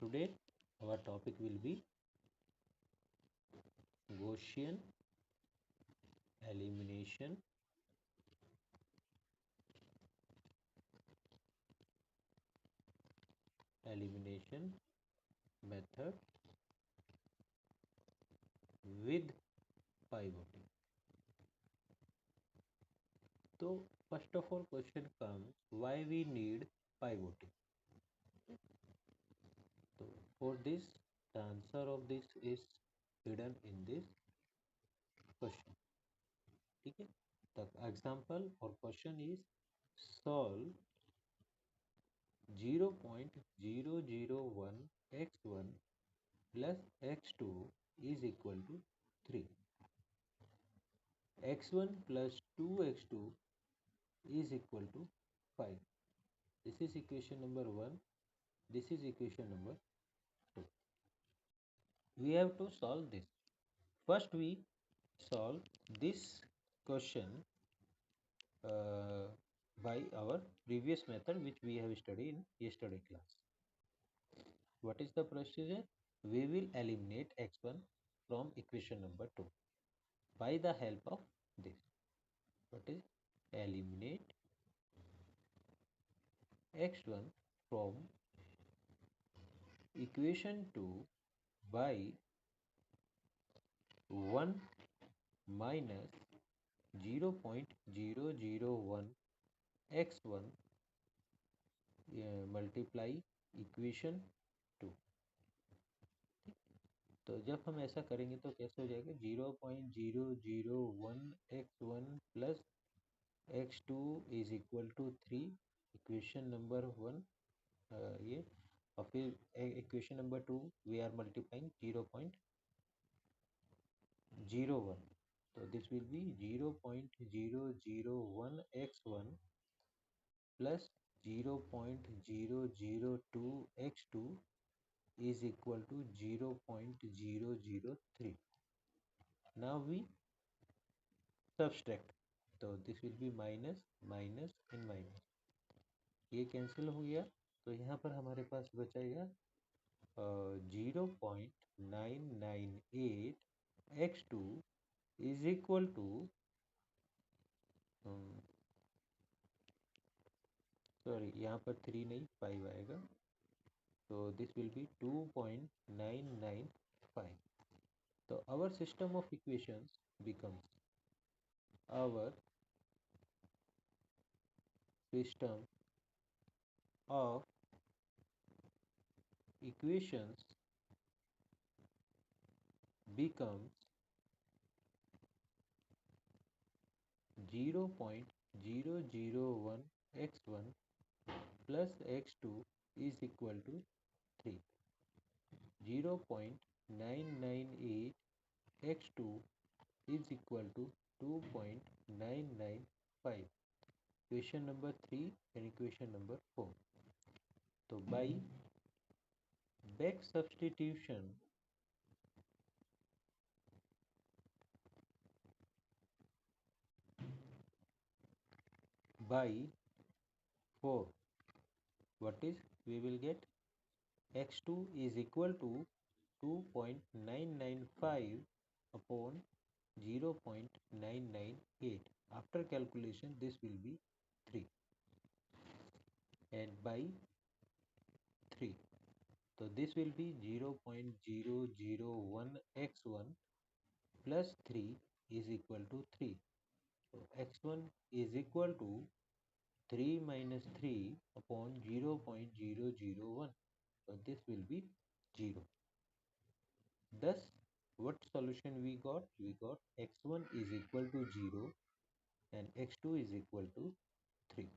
Today our topic will be Gaussian elimination method with pivoting. So first of all question comes, why we need pivoting? So for this, the answer of this is hidden in this question. Okay? The example or question is, solve 0.001 x1 plus x2 is equal to 3. x1 plus 2x2 is equal to 5. This is equation number 1. This is equation number 2. We have to solve this. First we solve this question uh, by our previous method which we have studied in yesterday class. What is the procedure? We will eliminate x1 from equation number 2 by the help of this. What is eliminate x1 from equation 2 by 1 minus 0.001 x1 multiply equation 2. तो जब हम ऐसा करेंगे तो कैसे हो जाएगा 0.001 x1 plus x2 is equal to 3 equation number 1 ये और फिर equation number 2 we are multiplying 0.01 तो this will be 0.001 x1 plus 0.002 x2 is equal to 0.003. Now we subtract. तो this will be minus minus and minus. ये cancel हो गया तो यहाँ पर हमारे पास बचेगा 0.998 x2 is equal to sorry यहाँ पर 3 नहीं 5 आएगा. So this will be 2.995. So our system of equations becomes our system of equations becomes 0.001 x1 plus x2 is equal to 3. 0.998 x2 is equal to 2.995. Equation number 3 and equation number 4. So by back substitution by 4, what is we will get x2 is equal to 2.995 upon 0.998. After calculation this will be 3 and by 3, so this will be 0.001 x1 plus 3 is equal to 3. So x1 is equal to 3 minus 3 upon 0.001. So this will be 0. Thus, what solution we got? We got x1 is equal to 0 and x2 is equal to 3.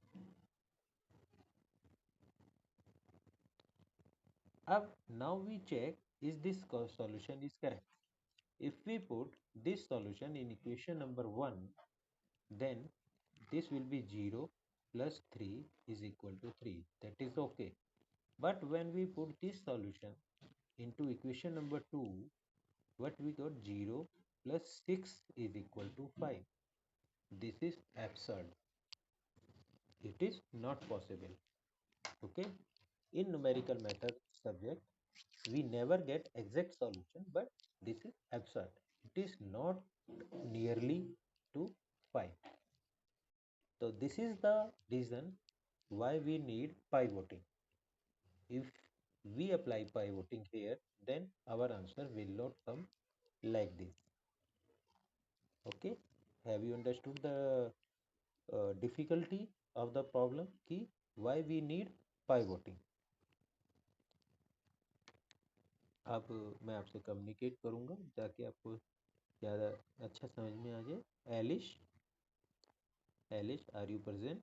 Now we check is this solution is correct. If we put this solution in equation number 1, then this will be 0 plus 3 is equal to 3. That is okay. But when we put this solution into equation number 2, what we got 0 plus 6 is equal to 5. This is absurd. It is not possible. Okay. In numerical method subject, we never get exact solution, but this is absurd. It is not nearly to 5. So this is the reason why we need pivoting. If we apply pivoting here, then our answer will not come like this. Okay, have you understood the difficulty of the problem कि why we need pivoting? अब मैं आपसे communicate करूँगा ताकि आपको ज़्यादा अच्छा समझ में आ जाए. Alish, Alish, are you present?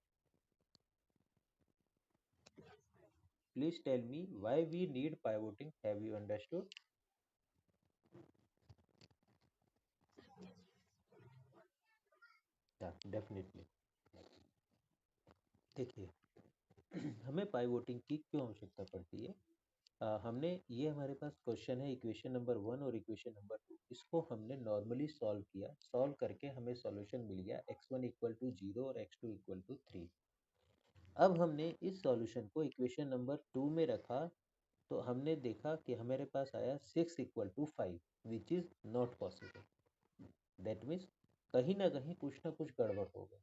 Please tell me why we need pivoting. Have you understood? Yeah, definitely. देखिए, हमें पाइवोटिंग की क्यों आवश्यकता पड़ती है? हमने ये हमारे पास क्वेश्चन है इक्वेशन नंबर 1 और इक्वेशन नंबर 2. इसको हमने नॉर्मली सॉल्व किया. सॉल्व करके हमें सॉल्यूशन मिल गया x1 इक्वल टू 0 और x2 इक्वल टू 3. अब हमने इस सॉल्यूशन को इक्वेशन नंबर 2 में रखा तो हमने देखा कि हमारे पास आया 6 equal to 5, which is not possible. That means कहीं ना कहीं कुछ ना कुछ गड़बड़ होगा.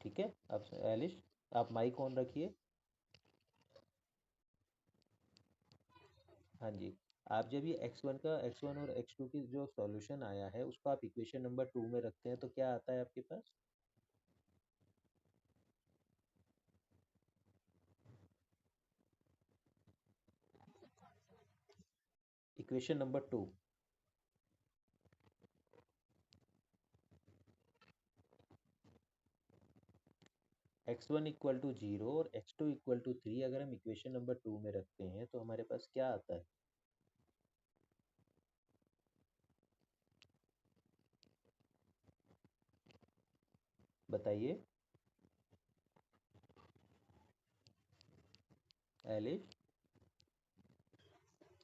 ठीक है. अब एलिश, आप माइक ऑन रखिए. हाँ जी. आप जब ये x1 और x2 की जो सॉल्यूशन आया है उसको आप इक्वेशन नंबर 2 में रखते हैं तो क्या आता है आपके पास? Equation number 2. x1 equal to 0 और x2 इक्वल टू 3 अगर हम इक्वेशन नंबर 2 में रखते हैं तो हमारे पास क्या आता है? बताइए एलिश.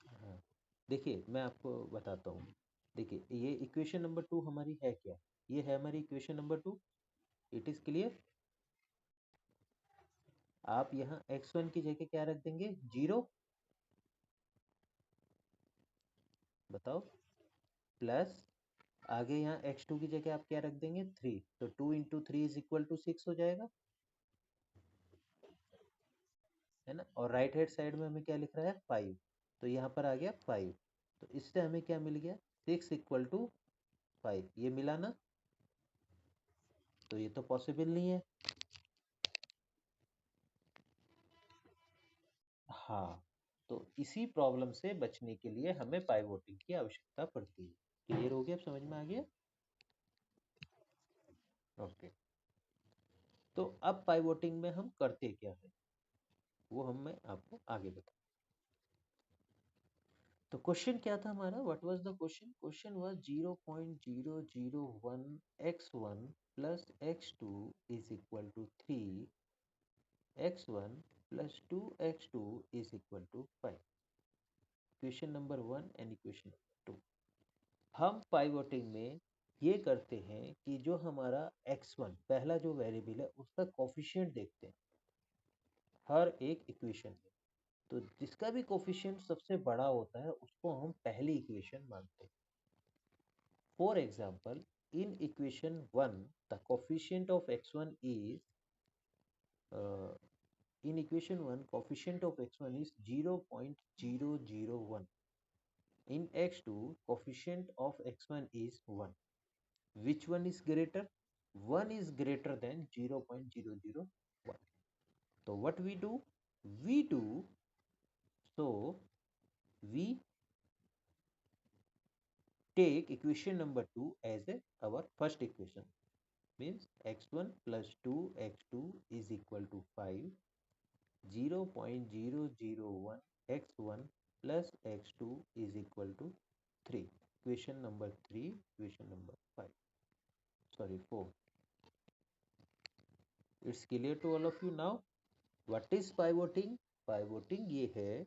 हाँ, देखिए मैं आपको बताता हूँ. देखिए ये इक्वेशन नंबर 2 हमारी है क्या? ये है हमारी equation number 2. It is clear. आप यहाँ x1 की जगह क्या रख देंगे? 0. बताओ. प्लस आगे यहाँ x2 की जगह आप क्या रख देंगे? 3. तो 2 इंटू 3 इज इक्वल टू 6 हो जाएगा, है ना. और राइट हैंड साइड में हमें क्या लिख रहा है? 5. तो यहाँ पर आ गया 5. तो इससे हमें क्या मिल गया? 6 इक्वल टू 5. ये मिला ना. तो ये तो पॉसिबल नहीं है. हाँ. तो इसी प्रॉब्लम से बचने के लिए हमें पाइवोटिंग की आवश्यकता पड़ती है. क्लियर हो गया? अब समझ में आ गया? ओके. तो अब पाइवोटिंग में हम करते क्या है वो मैं आपको आगे बता. तो क्वेश्चन क्या था हमारा? What was the question? Question was 0.001 x1 plus x2 is equal to 3, x1 plus 2x2 is equal to 5. Equation number 1 and equation number 2. हम पाइवोटिंग में ये करते हैं कि जो हमारा x1 पहला जो वेरिएबल है उसका कोफिशिएंट देखते हैं हर एक इक्वेशन में. तो जिसका भी कोफिशिएंट सबसे बड़ा होता है उसको हम पहली इक्वेशन मानते हैं. For example, in equation 1 the coefficient of x1 is uh, in equation 1 coefficient of x1 is 0.001. In x2 coefficient of x1 is 1. Which one is greater? 1 is greater than 0.001. So what we do? We do so we take equation number 2 as our first equation. Means x1 plus 2x2 is equal to 5. 0.001 x1 plus x2 is equal to 3. Equation number 3, equation number 5. Sorry, 4. It's clear to all of you now. What is pivoting? Pivoting ये है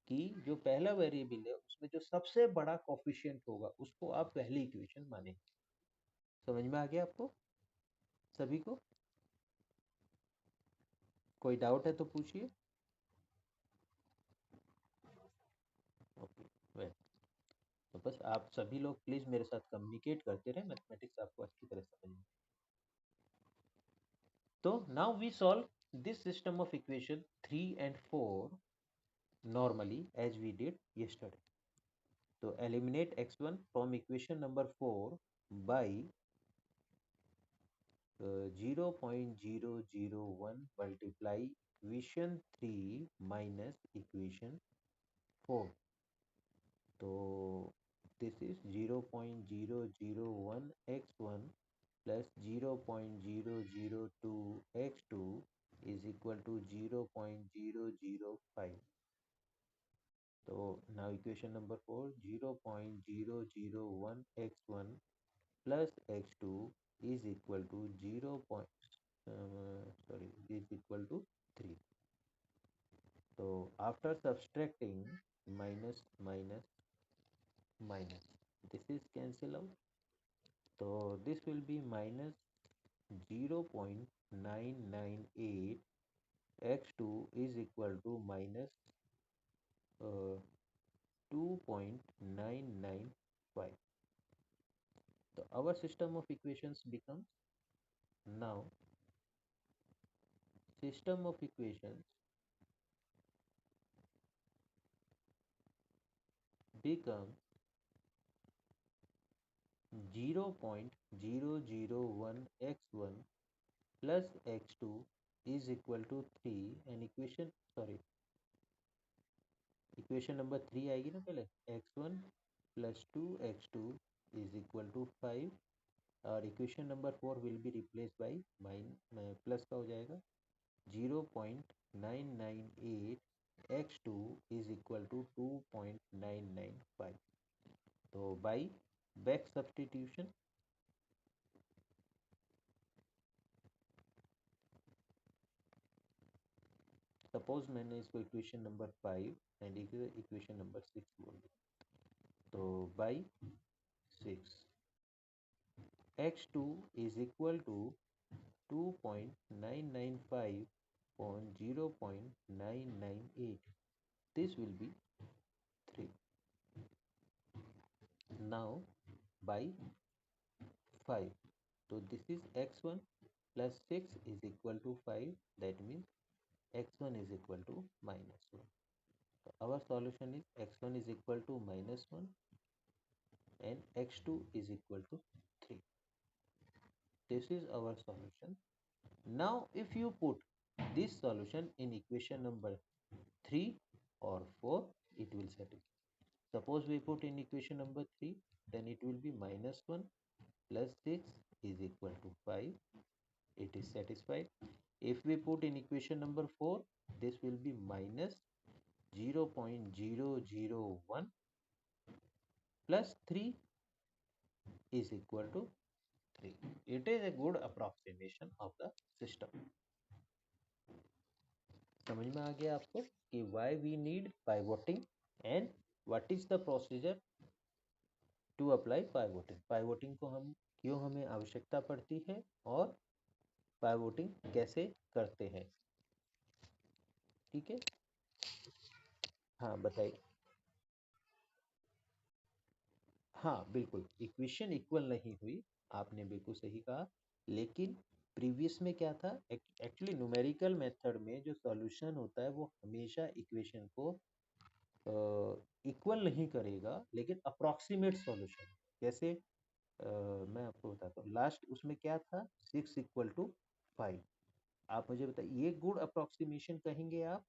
कि जो पहला variable है उसमें जो सबसे बड़ा कोफिशिएंट होगा उसको आप पहली इक्वेशन माने. समझ में आ गया आपको सभी को? कोई डाउट है तो पूछिए. बस आप सभी लोग प्लीज मेरे साथ कम्युनिकेट करते रहे, मैथमेटिक्स आपको अच्छी तरह समझ में। तो now we solve this system of equation 3 and 4 normally as we did yesterday. So eliminate x1 from equation number 4 by 0.001 multiply equation 3 minus equation 4. So this is 0.001 x1 plus 0.002 x2 is equal to 0.005. So now equation number 4, 0.001 x1 plus x2 is equal to 3. So after subtracting minus minus minus, this is cancel out. So this will be minus 0.998 x2 is equal to minus 2.995. So our system of equations becomes now system of equations becomes 0.001 x1 plus x2 is equal to 3 and equation number 3 आएगी ना पहले, x1 plus 2x2 is equal to 5 और equation number 4 will be replace by plus का हो जाएगा 0.998 x2 is equal to 2.995. तो by back substitution suppose मैंने इसको equation number 5 and equation number 6 बोल दिया, तो by 6 x2 is equal to 2.995 on 0.998. This will be 3. Now by 5. So this is x1 plus 6 is equal to 5. That means x1 is equal to minus 1. So our solution is x1 is equal to minus 1 and x2 is equal to 3. This is our solution. Now if you put this solution in equation number 3 or 4, it will satisfy. Suppose we put in equation number 3, then it will be minus 1 plus 6 is equal to 5. It is satisfied. If we put in equation number 4, this will be minus 0.001 plus 3 is equal to 3. It is a good approximation of the system. समझ में आ गया आपको कि why we need pivoting and what is the procedure to apply pivoting. pivoting को हम क्यों हमें आवश्यकता पड़ती है और pivoting कैसे करते हैं, ठीक है। हाँ बताइए। हाँ बिल्कुल, इक्वेशन इक्वल नहीं हुई, आपने बिल्कुल सही कहा, लेकिन प्रीवियस में क्या था, एक्चुअली न्यूमेरिकल मेथड में जो सॉल्यूशन होता है वो हमेशा इक्वेशन को इक्वल नहीं करेगा, लेकिन अप्रोक्सीमेट सॉल्यूशन जैसे मैं आपको बताता हूँ, लास्ट उसमें क्या था 6 इक्वल टू 5। आप मुझे बताइए ये गुड अप्रोक्सीमेशन कहेंगे आप,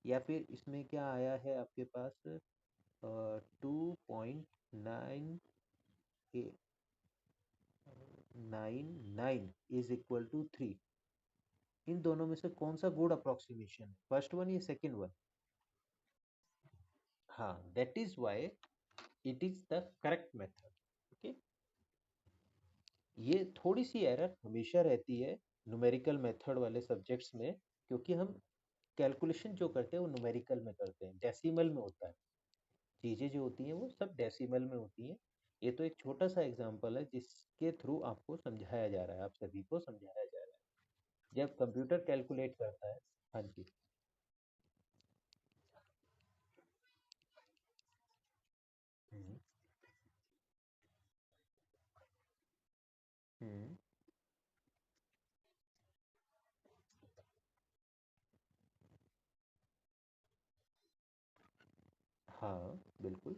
या फिर इसमें क्या आया है आपके पास 2.999 इज इक्वल टू 3। इन दोनों में से कौन सा गुड अप्रोक्सीमेशन है, फर्स्ट वन या सेकंड वन? हाँ, that is why it is the correct method. Okay, ये थोड़ी सी एरर हमेशा रहती है न्यूमेरिकल मेथड वाले सब्जेक्ट्स में, क्योंकि हम कैलकुलेशन जो करते हैं वो न्यूमेरिकल में करते हैं, डेसिमल में होता है, चीज़ें जो होती हैं वो सब डेसिमल में होती हैं। ये तो एक छोटा सा एग्जांपल है जिसके थ्रू आपको समझाया जा रहा है, आप सभी को समझाया जा रहा है जब कंप्यूटर कैलकुलेट करता है। हाँ जी। हम्म, हाँ बिल्कुल।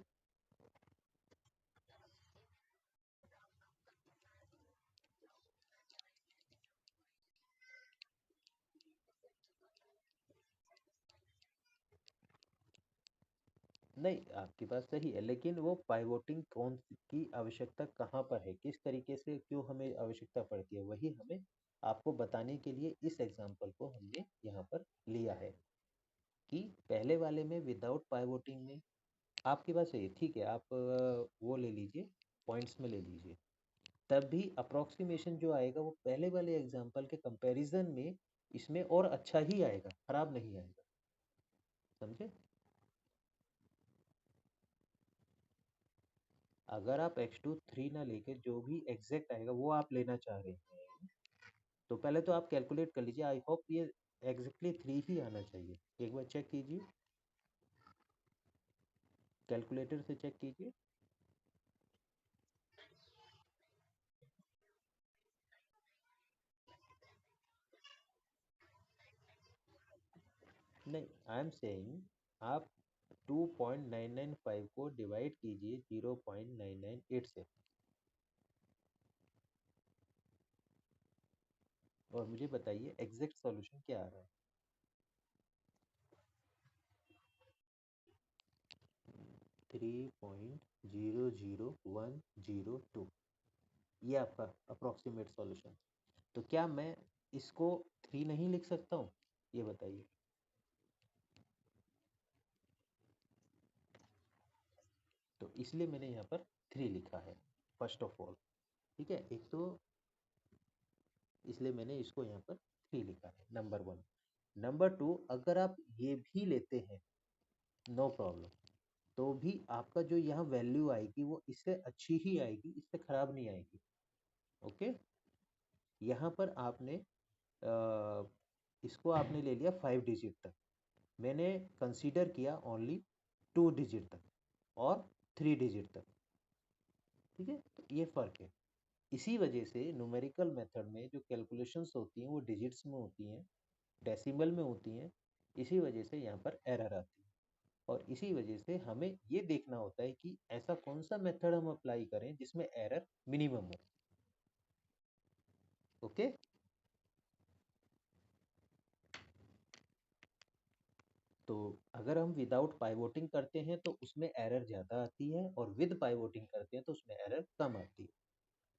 नहीं, आपकी बात सही है, लेकिन वो पाइवोटिंग कौन की आवश्यकता कहाँ पर है, किस तरीके से क्यों हमें आवश्यकता पड़ती है, वही हमें आपको बताने के लिए इस एग्जाम्पल को हमने यहाँ पर लिया है कि पहले वाले में विदाउट पाइवोटिंग में आपकी बात सही है, ठीक है, आप वो ले लीजिए, पॉइंट्स में ले लीजिए, तब भी अप्रोक्सीमेशन जो आएगा वो पहले वाले एग्जाम्पल के कंपैरिजन में इसमें और अच्छा ही आएगा, खराब नहीं आएगा। समझे? अगर आप x2 3 ना लेके जो भी एग्जैक्ट आएगा वो आप लेना चाह रहे हैं, तो पहले तो आप कैलकुलेट कर लीजिए, आई होप ये एग्जैक्टली 3 ही आना चाहिए। एक बार चेक कीजिए, कैलकुलेटर से चेक कीजिए। नहीं, आई एम सेइंग आप 2.995 को डिवाइड कीजिए 0.998 से, और मुझे बताइए एग्जैक्ट सॉल्यूशन क्या आ रहा है। 3.00102, ये आपका अप्रोक्सीमेट सॉल्यूशन। तो क्या मैं इसको 3 नहीं लिख सकता हूँ, ये बताइए। तो इसलिए मैंने यहाँ पर 3 लिखा है, फर्स्ट ऑफ ऑल। ठीक है, एक तो इसलिए मैंने इसको यहाँ पर 3 लिखा है, नंबर वन। नंबर टू, अगर आप ये भी लेते हैं, नो प्रॉब्लम, तो भी आपका जो यहाँ वैल्यू आएगी वो इससे अच्छी ही आएगी, इससे खराब नहीं आएगी। ओके, यहाँ पर आपने इसको आपने ले लिया 5 डिजिट तक, मैंने कंसीडर किया ओनली 2 डिजिट तक और 3 डिजिट तक। ठीक है, तो ये फ़र्क है। इसी वजह से न्यूमेरिकल मेथड में जो कैलकुलेशंस होती हैं वो डिजिट्स में होती हैं, डेसिमल में होती हैं। इसी वजह से यहाँ पर एरर आती है, और इसी वजह से हमें ये देखना होता है कि ऐसा कौन सा मेथड हम अप्लाई करें जिसमें एरर मिनिमम हो। ओके, तो अगर हम विदाउट पाइवोटिंग करते हैं तो उसमें एरर ज़्यादा आती है, और विद पाइवोटिंग करते हैं तो उसमें एरर कम आती है।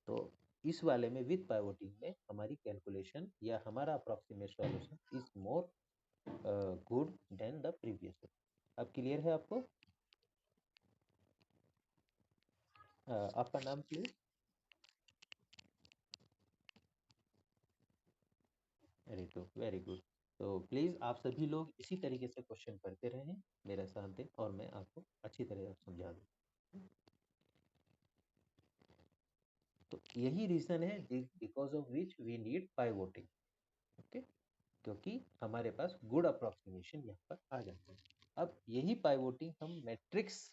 तो इस वाले में विद पाइवोटिंग में हमारी कैलकुलेशन या हमारा approximate solution is more good than the previous. अब क्लियर है आपको? आपका नाम प्लीज? अरे, तो वेरी गुड। तो प्लीज़ आप सभी लोग इसी तरीके से क्वेश्चन करते रहें, मेरा साथ दें, और मैं आपको अच्छी तरह समझा दूँ। तो यही रीज़न है because of which we need pivoting. Okay, क्योंकि हमारे पास गुड अप्रोक्सीमेशन यहाँ पर आ जाता है। अब यही पाइवोटिंग हम मैट्रिक्स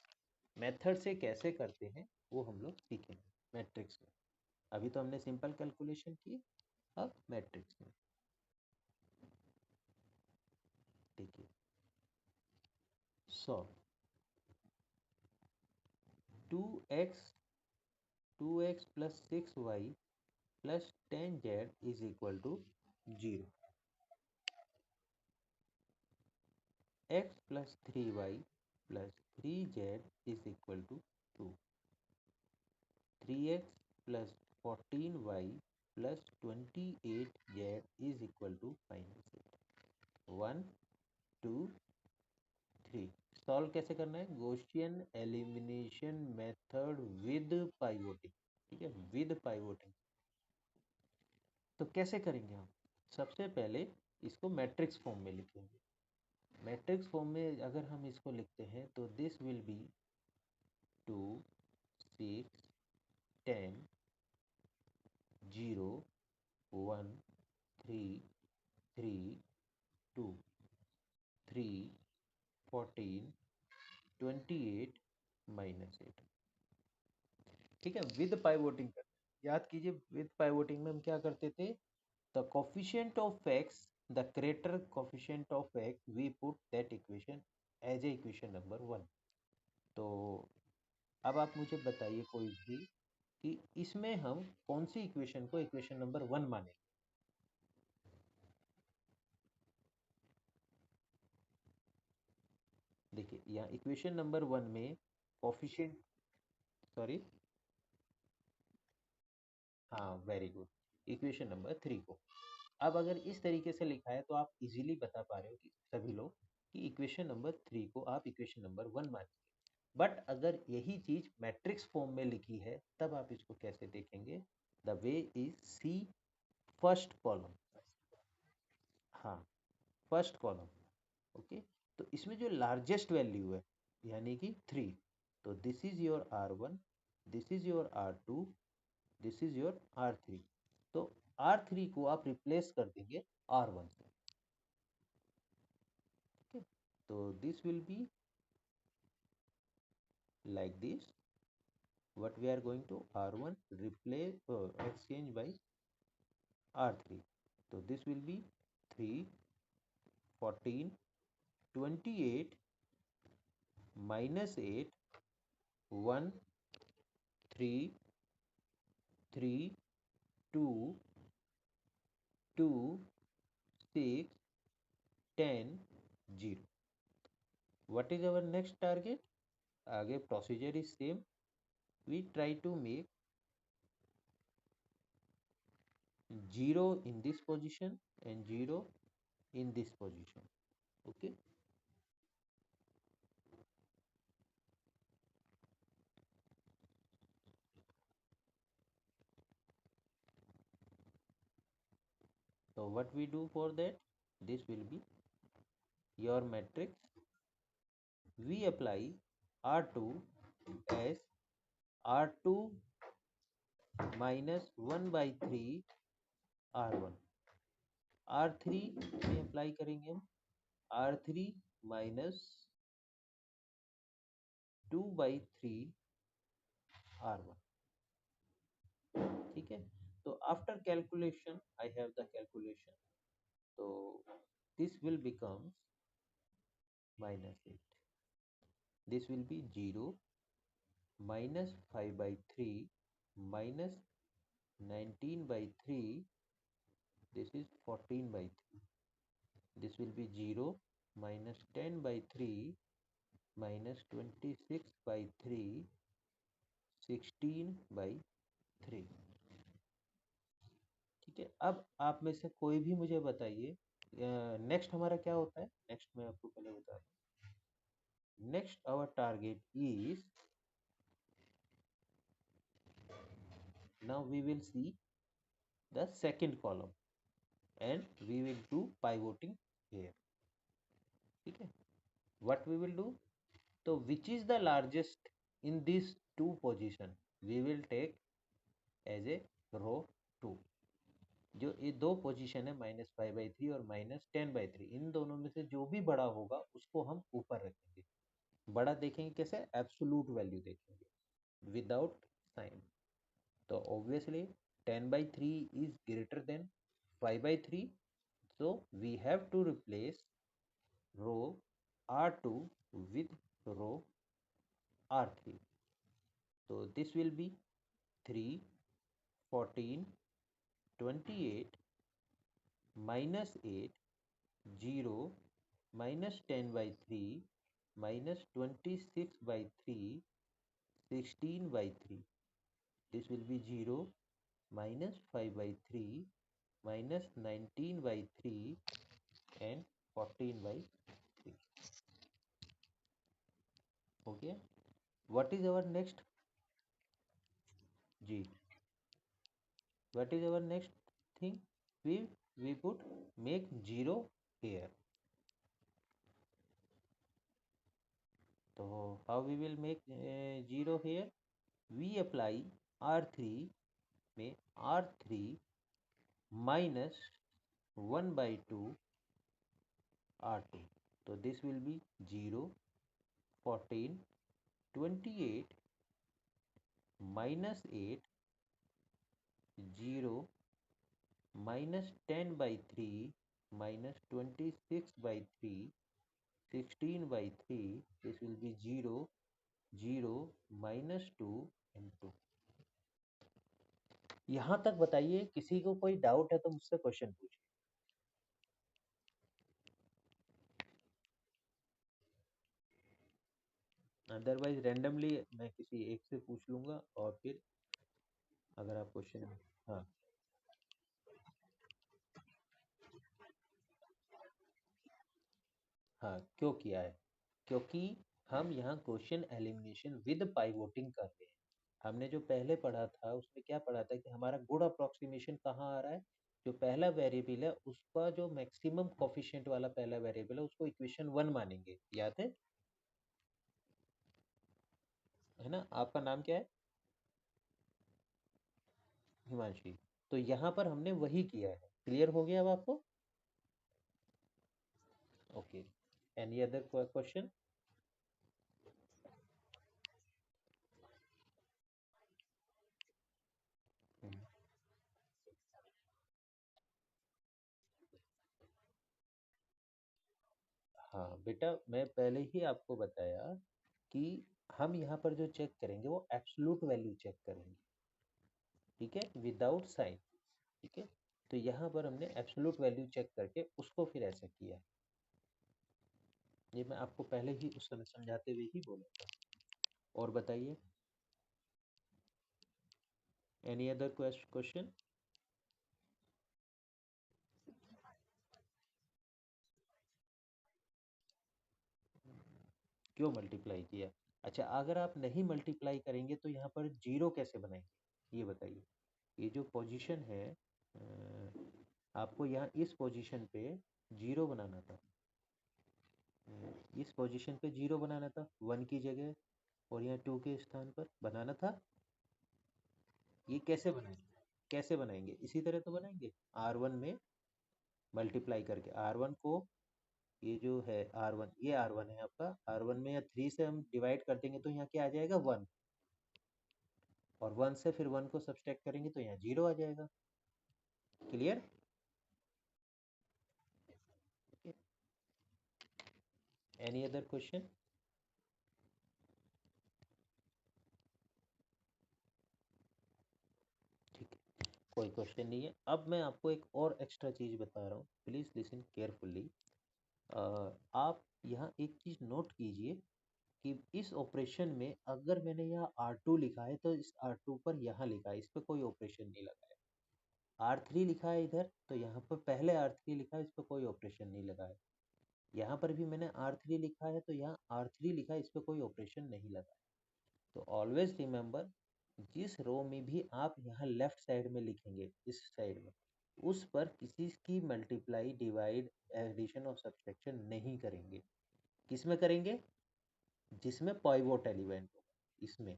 मेथड से कैसे करते हैं वो हम लोग सीखेंगे मैट्रिक्स में। अभी तो हमने सिंपल कैलकुलेशन की, अब मैट्रिक्स में देखिए। Solve 2x 2x plus 6y plus 10z is equal to 0, x plus 3y plus 3z is equal to 2, 3x plus 14y plus 28z is equal to -8, 1 2 3। Solve कैसे करना है? Gaussian elimination method with pivoting. ठीक है, with पाइवोटिंग। तो कैसे करेंगे हम? सबसे पहले इसको मैट्रिक्स फॉर्म में लिखेंगे। मैट्रिक्स फॉर्म में अगर हम इसको लिखते हैं तो दिस विल बी 2 6 10 0 1 3 3 2 3 14 28 -8। ठीक है, विद पाइवोटिंग करते हैं। याद कीजिए, विद पाइवोटिंग में हम क्या करते थे? The coefficient of X, the greater coefficient of X, we put that equation as a equation number 1। तो अब आप मुझे बताइए कोई भी कि इसमें हम कौन सी इक्वेशन को इक्वेशन नंबर 1 माने। देखिए यहाँ इक्वेशन नंबर 1 में कोफिशिएंट, सॉरी, हाँ वेरी गुड, इक्वेशन नंबर 3 को। अब अगर इस तरीके से लिखा है तो आप इजीली बता पा रहे हो कि सभी लोग कि इक्वेशन नंबर 3 को आप इक्वेशन नंबर 1 मानेंगे। बट अगर यही चीज मैट्रिक्स फॉर्म में लिखी है तब आप इसको कैसे देखेंगे? The way is see first column, हाँ फर्स्ट कॉलम, ओके। तो इसमें जो लार्जेस्ट वैल्यू है यानी कि 3, तो this is your R1, this is your R2, this is your R3। तो R3 को आप रिप्लेस कर देंगे R1 से, okay? तो this will be like this. What we are going to R1 replace exchange by R3. So this will be 3, 14, 28 minus 8, 1, 3, 3, 2, 2, 6, 10, 0. What is our next target? Again procedure is same. We try to make 0 in this position and 0 in this position, okay. So what we do for that? This will be your matrix. We apply R2 as R2 minus 1 by 3 R1, R3 में apply करेंगे हम R3 minus 2 by 3 R1, ठीक है। तो after calculation I have the calculation, तो this will become minus 8, this will be 0 minus 5 by 3 minus 19 by 3, this is 14 by 3, this will be 0 minus 10 by 3 minus 26 by 3, 16 by 3, ठीक है। अब आप में से कोई भी मुझे बताइए नेक्स्ट हमारा क्या होता है। नेक्स्ट मैं आपको पहले बता दूं, next our target is, now we will see the second column and we will do pivoting here, ठीक है। what we will do, so which is the largest in these two position, we will take as a row 2। जो ये दो position है -5/3 और -10/3, इन दोनों में से जो भी बड़ा होगा उसको हम ऊपर रखेंगे। बड़ा देखेंगे कैसे? एब्सोल्यूट वैल्यू देखेंगे विदाउट साइन। तो obviously 10/3 is greater than 5/3, so we have to replace row R2 with row R3। so this will be 3, 14, 28 minus 8, 0 minus 10 by 3 minus 26 by 3, 16 by 3, this will be 0 minus 5 by 3 minus 19 by 3 and 14 by 3, okay। what is our next, G, what is our next thing, we put make 0 here। so how we will make 0 here, we apply R3 में R3 minus 1 by 2 R2, so this will be 0, 14, 28 minus 8, 0 minus 10 by 3 minus 26 by 3, 16 by 3, this will be 0 0 -2 into. यहाँ तक बताइए, किसी को कोई doubt है तो मुझसे क्वेश्चन पूछिए। अदरवाइज रैंडमली मैं किसी एक से पूछ लूंगा और फिर अगर आप क्वेश्चन। हाँ हाँ, क्यों किया है? क्योंकि हम यहाँ क्वेश्चन एलिमिनेशन विद पाइवोटिंग कर रहे हैं। हमने जो पहले पढ़ा था उसमें क्या पढ़ा था कि हमारा गुड अप्रोक्सीमेशन कहाँ आ रहा है, जो पहला वेरिएबल है उसका जो मैक्सिमम कोफिशिएंट वाला पहला वेरिएबल है उसको इक्वेशन 1 मानेंगे, याद है ना? आपका नाम क्या है? हिमांशी। तो यहाँ पर हमने वही किया है। क्लियर हो गया अब आपको? Okay, any other question? हाँ बेटा, मैं पहले ही आपको बताया कि हम यहाँ पर जो चेक करेंगे वो एब्सोल्यूट वैल्यू चेक करेंगे, ठीक है, विदाउट साइन। ठीक है, तो यहाँ पर हमने एब्सोल्यूट वैल्यू चेक करके उसको फिर ऐसा किया है। ये मैं आपको पहले ही उस समय समझाते हुए ही बोला था। और बताइए, एनी अदर क्वेश्चन? क्यों मल्टीप्लाई किया? अच्छा, अगर आप नहीं मल्टीप्लाई करेंगे तो यहाँ पर जीरो कैसे बनाएंगे ये बताइए। ये जो पोजीशन है, आपको यहाँ इस पोजीशन पे जीरो बनाना था। इस पोजीशन पे जीरो बनाना था 1 की जगह, और यहाँ 2 के स्थान पर बनाना था। ये कैसे बनाएंगे? कैसे बनाएंगे? इसी तरह तो बनाएंगे, R1 में मल्टीप्लाई करके। R1 को, ये जो है R1, ये R1 है आपका। R1 में या 3 से हम डिवाइड कर देंगे तो यहाँ क्या आ जाएगा? 1। और 1 से फिर 1 को सब्सट्रैक्ट करेंगे तो यहाँ 0 आ जाएगा। क्लियर? Any other question? ठीक है, कोई क्वेश्चन नहीं है। अब मैं आपको एक और एक्स्ट्रा चीज़ बता रहा हूँ, प्लीज़ लिसन केयरफुली। आप यहाँ एक चीज़ नोट कीजिए कि इस ऑपरेशन में अगर मैंने यहाँ R2 लिखा है तो इस R2 पर यहाँ लिखा है, इस पर कोई ऑपरेशन नहीं लगा है। R3 लिखा है इधर तो यहाँ पर पहले R3 लिखा है, इस पर कोई ऑपरेशन नहीं लगा है। यहाँ पर भी मैंने R3 लिखा है तो यहाँ R3 लिखा है, इस पर कोई ऑपरेशन नहीं लगा है। तो ऑलवेज रिमेंबर, जिस रो में भी आप यहाँ लेफ्ट साइड में लिखेंगे, इस साइड में, उस पर किसी की मल्टीप्लाई, डिवाइड, एडिशन और सब्सट्रैक्शन नहीं करेंगे। किस में करेंगे? जिसमें पाइवोट एलिमेंट होगा, इसमें।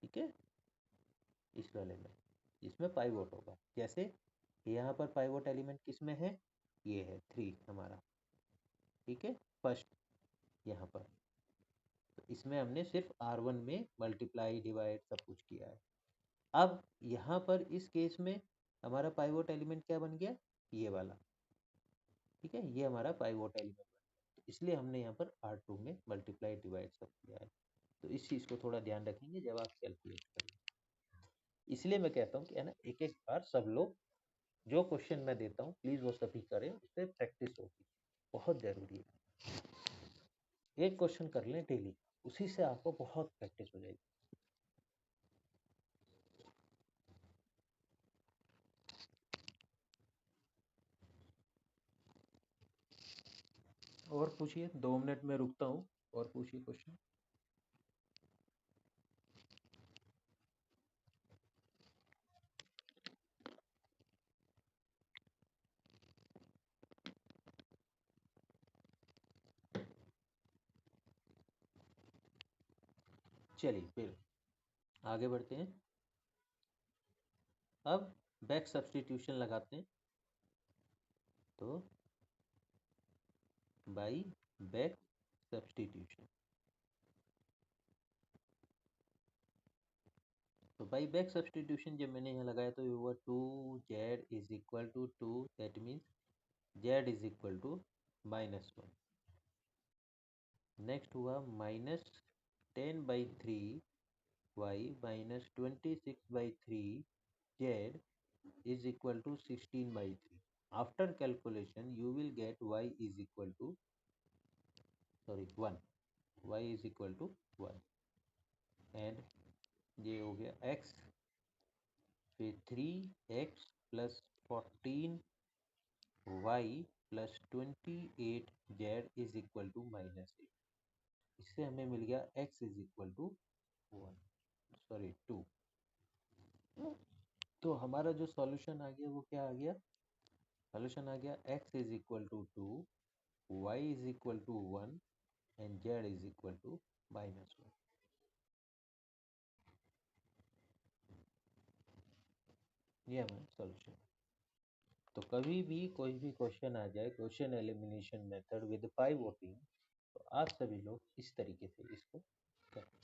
ठीक है, इस वाले में, इसमें पाइवोट होगा। जैसे यहाँ पर पाइवोट एलिमेंट किस में है? ये है 3 हमारा। ठीक है, फर्स्ट यहाँ पर। तो इसमें हमने सिर्फ R1 में मल्टीप्लाई, डिवाइड सब कुछ किया है। अब यहाँ पर इस केस में हमारा पाइवोट एलिमेंट क्या बन गया? ये वाला। ठीक है, ये हमारा पाइवोट एलिमेंट बन गया, तो इसलिए हमने यहाँ पर R2 में मल्टीप्लाई, डिवाइड सब किया है। तो इस चीज़ को थोड़ा ध्यान रखेंगे जब आप कैलकुलेट करें। इसलिए मैं कहता हूँ कि है ना, एक एक बार सब लोग जो क्वेश्चन मैं देता हूँ प्लीज़ वो सभी करें, उससे प्रैक्टिस होगी, बहुत ज़रूरी है। एक क्वेश्चन कर लें डेली, उसी से आपको बहुत प्रैक्टिस हो जाएगी। और पूछिए, 2 मिनट में रुकता हूँ, और पूछिए क्वेश्चन। चलिए फिर आगे बढ़ते हैं। अब बैक सब्स्टिट्यूशन लगाते हैं। तो बाई बैक सब्स्टिट्यूशन, तो बाई बैक सब्स्टिट्यूशन जब मैंने यहाँ लगाया तो ये हुआ 2z is equal to 2, that means z is equal to -1। Next हुआ -10 10 by 3 y minus 26 by 3 z is equal to 16 by 3. After calculation you will get y is equal to 1, y is equal to 1 and ये हो गया x, फिर 3x plus 14y plus 28z is equal to -8. इससे हमें मिल गया x is equal to 2. तो हमारा जो सॉल्यूशन आ गया वो क्या आ गया? सॉल्यूशन आ गया x is equal to 2, y is equal to 1 and z is equal to -1. ये हमारा सॉल्यूशन। तो कभी भी कोई भी क्वेश्चन आ जाए, क्वेश्चन एलिमिनेशन मेथड विद पाइवोटिंग, तो आप सभी लोग इस तरीके से इसको करें।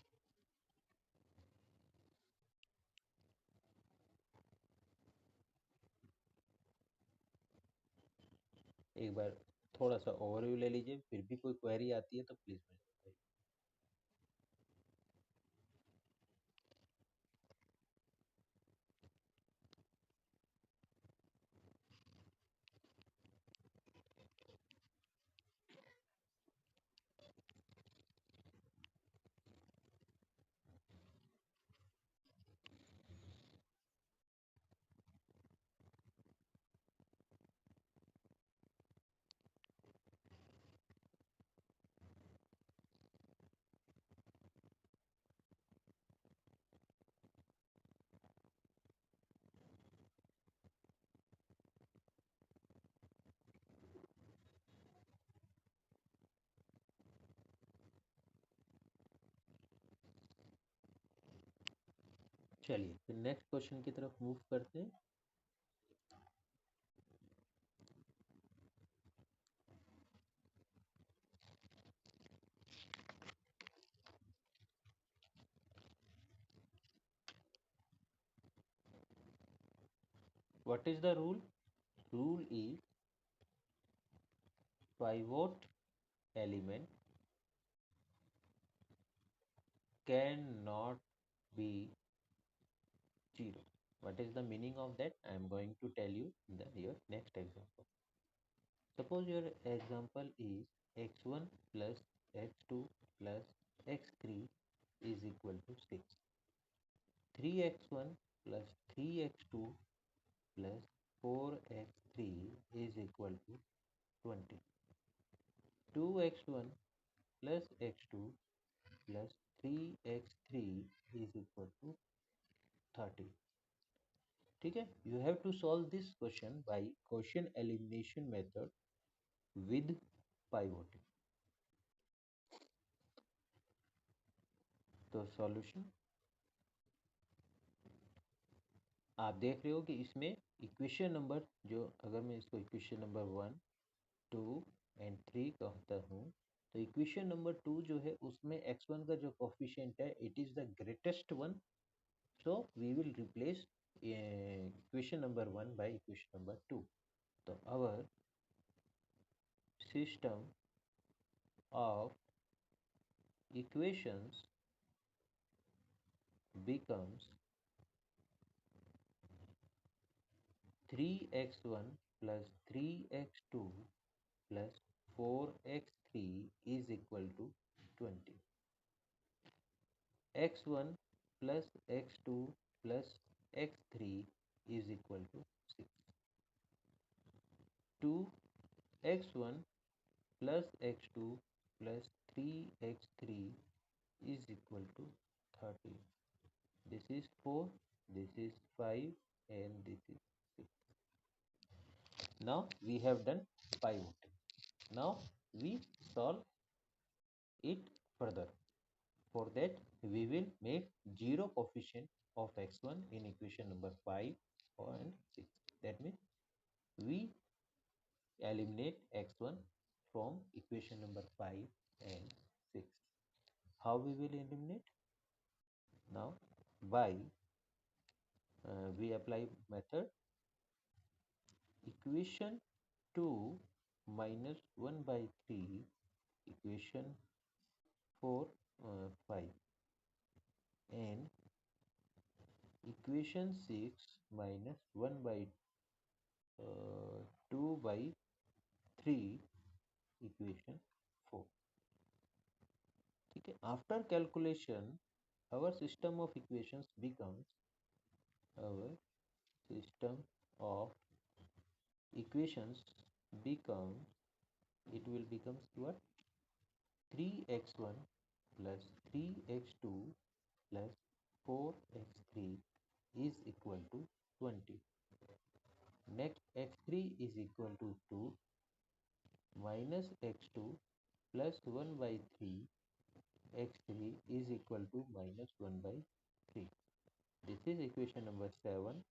एक बार थोड़ा सा ओवरव्यू ले लीजिए, फिर भी कोई क्वेरी आती है तो प्लीज मुझे बताइए। चलिए फिर नेक्स्ट क्वेश्चन की तरफ मूव करते हैं। What is the rule? Rule is pivot element cannot be 0. What is the meaning of that? I am going to tell you in your next example. Suppose your example is x1 plus x2 plus x3 is equal to 6. 3x1 plus 3x2 plus 4x3 is equal to 20. 2x1 plus x2 plus 3x3 is equal to 30. ठीक है, you have to solve this question by Gaussian elimination method with pivoting. तो solution आप देख रहे हो कि इसमें equation number जो, अगर मैं इसको इक्वेशन नंबर 1, 2 एंड 3 कहता हूँ, तो इक्वेशन नंबर 2 जो है उसमें x1 का जो कोफिशिएंट है it is the greatest one, so we will replace equation number 1 by equation number 2. तो our system of equations becomes 3x1 plus 3x2 plus 4x3 is equal to 20. x1 plus x2 plus x3 is equal to 6. 2x1 plus x2 plus 3x3 is equal to 30. This is 4, this is 5 and this is 6. Now we have done pivoting. Now we solve it further. For that we will make 0 coefficient of x1 in equation number 5 and 6. That means we eliminate x1 from equation number 5 and 6. How we will eliminate? Now by we apply method equation 2 minus 1 by 3 equation 4 5. equation 6 minus 1 by 2 by 3 equation 4. Okay. After calculation, our system of equations becomes our system of equations becomes it will becomes what? 3x1 plus 3x2 plus 4x3 is equal to 20. Next, x3 is equal to 2 minus x2 plus 1 by 3 x3 is equal to minus 1 by 3. This is equation number 7,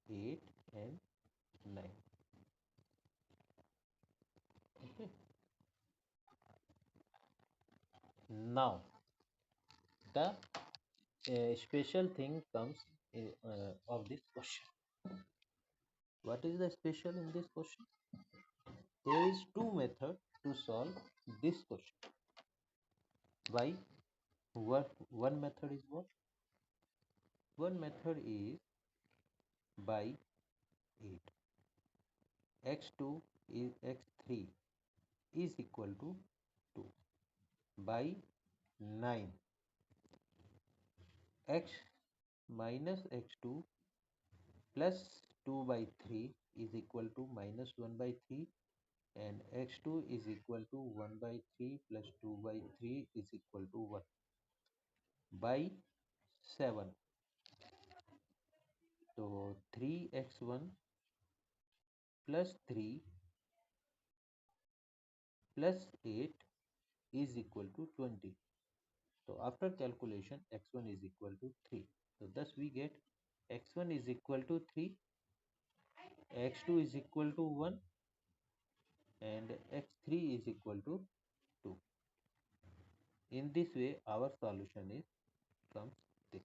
8 and 9. Okay. Now the special thing comes of this question. What is the special in this question? There is two methods to solve this question. Why? One method is what? One method is by 8. x2 is x3 is equal to 2 by 9. X minus x2 plus 2 by 3 is equal to minus 1 by 3, and x2 is equal to 1 by 3 plus 2 by 3 is equal to 1 by 7. So 3x1 plus 3 plus 8 is equal to 20. So after calculation, x1 is equal to 3. So thus we get x1 is equal to 3, x2 is equal to 1 and x3 is equal to 2. In this way our solution is comes this.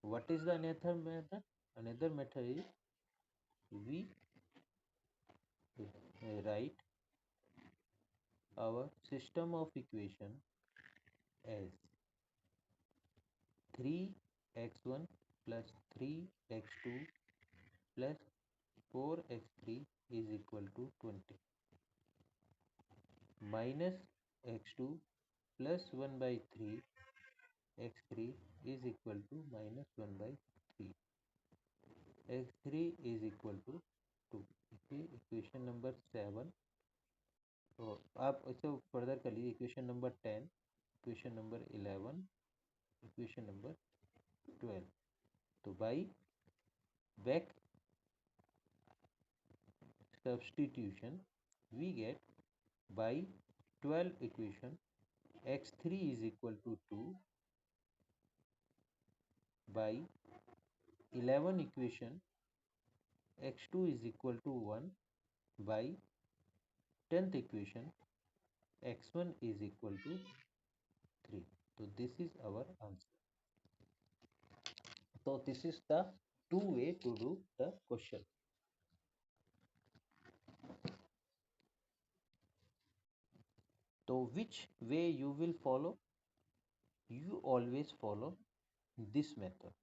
What is the another method? Another method is we write our system of equation as 3x1 plus 3x2 plus 4x3 is equal to 20 minus x2 plus 1 by 3 x3 is equal to minus 1 by 3 x3 is equal to 2. Equation number 7. तो आप इसे further कर लीजिए. Equation number 10, equation number 11, equation number 12. तो by back substitution we get by 12 equation x3 is equal to 2 by 11 equation x2 is equal to 1 by 10th equation x1 is equal to 3. So this is our answer. So this is the two way to do the question. So which way you will follow? You always follow this method.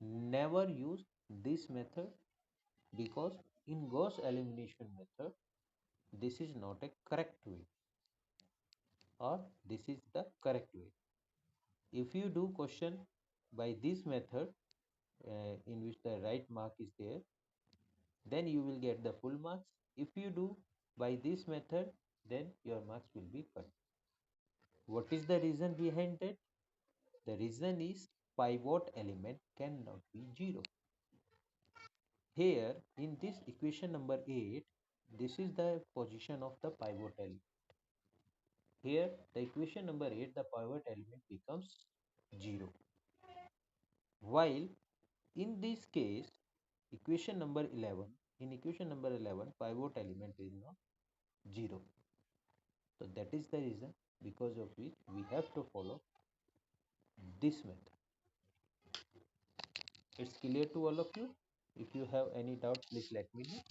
Never use this method, because in Gauss elimination method this is not a correct way, or this is the correct way. If you do question by this method in which the right mark is there, then you will get the full marks. If you do by this method, then your marks will be cut. What is the reason behind that? The reason is pivot element cannot be 0. Here in this equation number 8, this is the position of the pivot element. Here the equation number 8, the pivot element becomes 0. While in this case, equation number 11, in equation number 11, pivot element is not 0. So that is the reason because of which we have to follow this method. It's clear to all of you? If you have any doubt, please let me know.